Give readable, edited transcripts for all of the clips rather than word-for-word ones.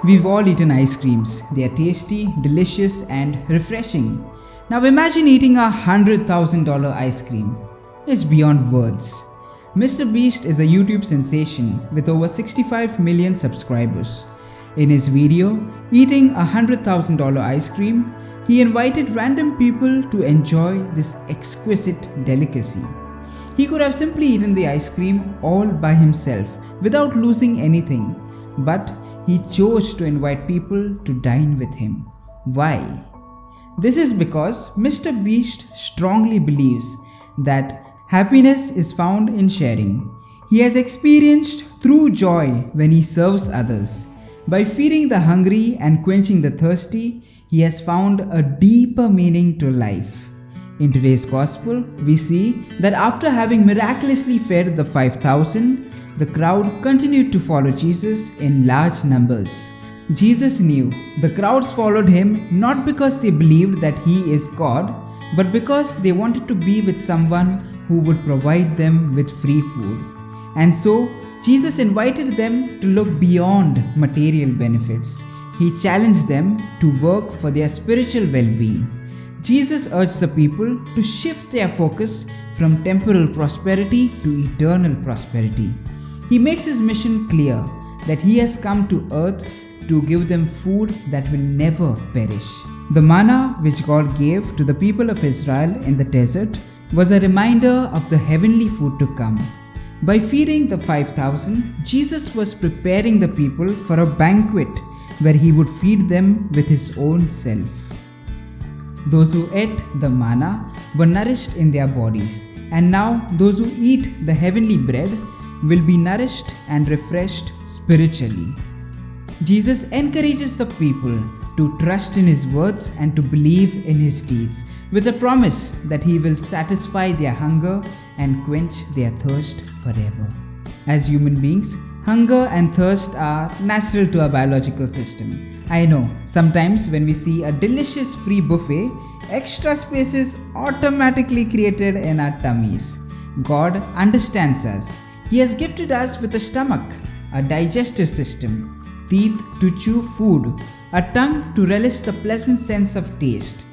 We've all eaten ice creams. They are tasty, delicious, and refreshing. Now imagine eating a $100,000 ice cream. It's beyond words. Mr. Beast is a YouTube sensation with over 65 million subscribers. In his video, Eating a $100,000 Ice Cream, he invited random people to enjoy this exquisite delicacy. He could have simply eaten the ice cream all by himself without losing anything, but he chose to invite people to dine with him. Why? This is because Mr. Beast strongly believes that happiness is found in sharing. He has experienced true joy when he serves others. By feeding the hungry and quenching the thirsty, he has found a deeper meaning to life. In today's gospel, we see that after having miraculously fed the 5,000, the crowd continued to follow Jesus in large numbers. Jesus knew the crowds followed him not because they believed that he is God, but because they wanted to be with someone who would provide them with free food. And so, Jesus invited them to look beyond material benefits. He challenged them to work for their spiritual well-being. Jesus urged the people to shift their focus from temporal prosperity to eternal prosperity. He makes his mission clear that he has come to earth to give them food that will never perish. The manna which God gave to the people of Israel in the desert was a reminder of the heavenly food to come. By feeding the 5,000, Jesus was preparing the people for a banquet where he would feed them with his own self. Those who ate the manna were nourished in their bodies, and now those who eat the heavenly bread will be nourished and refreshed spiritually. Jesus encourages the people to trust in his words and to believe in his deeds, with a promise that he will satisfy their hunger and quench their thirst forever. As human beings, hunger and thirst are natural to our biological system. I know, sometimes when we see a delicious free buffet, extra space is automatically created in our tummies. God understands us. He has gifted us with a stomach, a digestive system, teeth to chew food, a tongue to relish the pleasant sense of taste.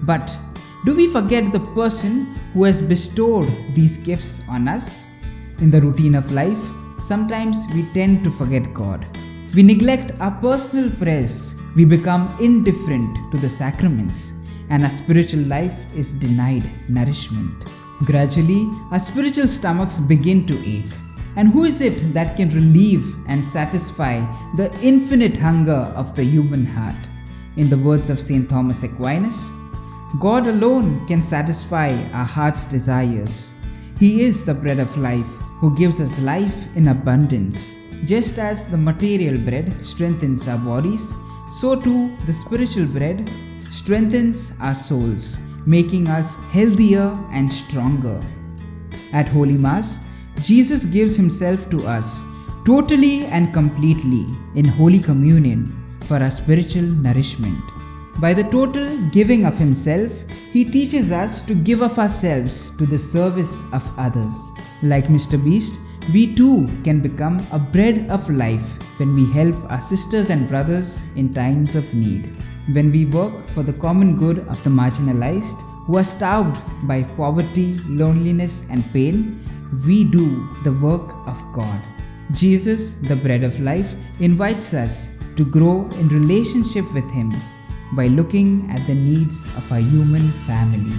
But do we forget the person who has bestowed these gifts on us? In the routine of life, sometimes we tend to forget God. We neglect our personal prayers. We become indifferent to the sacraments, and our spiritual life is denied nourishment. Gradually, our spiritual stomachs begin to ache. And who is it that can relieve and satisfy the infinite hunger of the human heart? In the words of St. Thomas Aquinas, God alone can satisfy our heart's desires. He is the bread of life who gives us life in abundance. Just as the material bread strengthens our bodies, so too the spiritual bread strengthens our souls, making us healthier and stronger. At Holy Mass, Jesus gives himself to us totally and completely in Holy Communion for our spiritual nourishment. By the total giving of himself, he teaches us to give of ourselves to the service of others. Like Mr. Beast, we too can become a bread of life when we help our sisters and brothers in times of need. When we work for the common good of the marginalized who are starved by poverty, loneliness, and pain, we do the work of God. Jesus, the bread of life, invites us to grow in relationship with him by looking at the needs of our human family.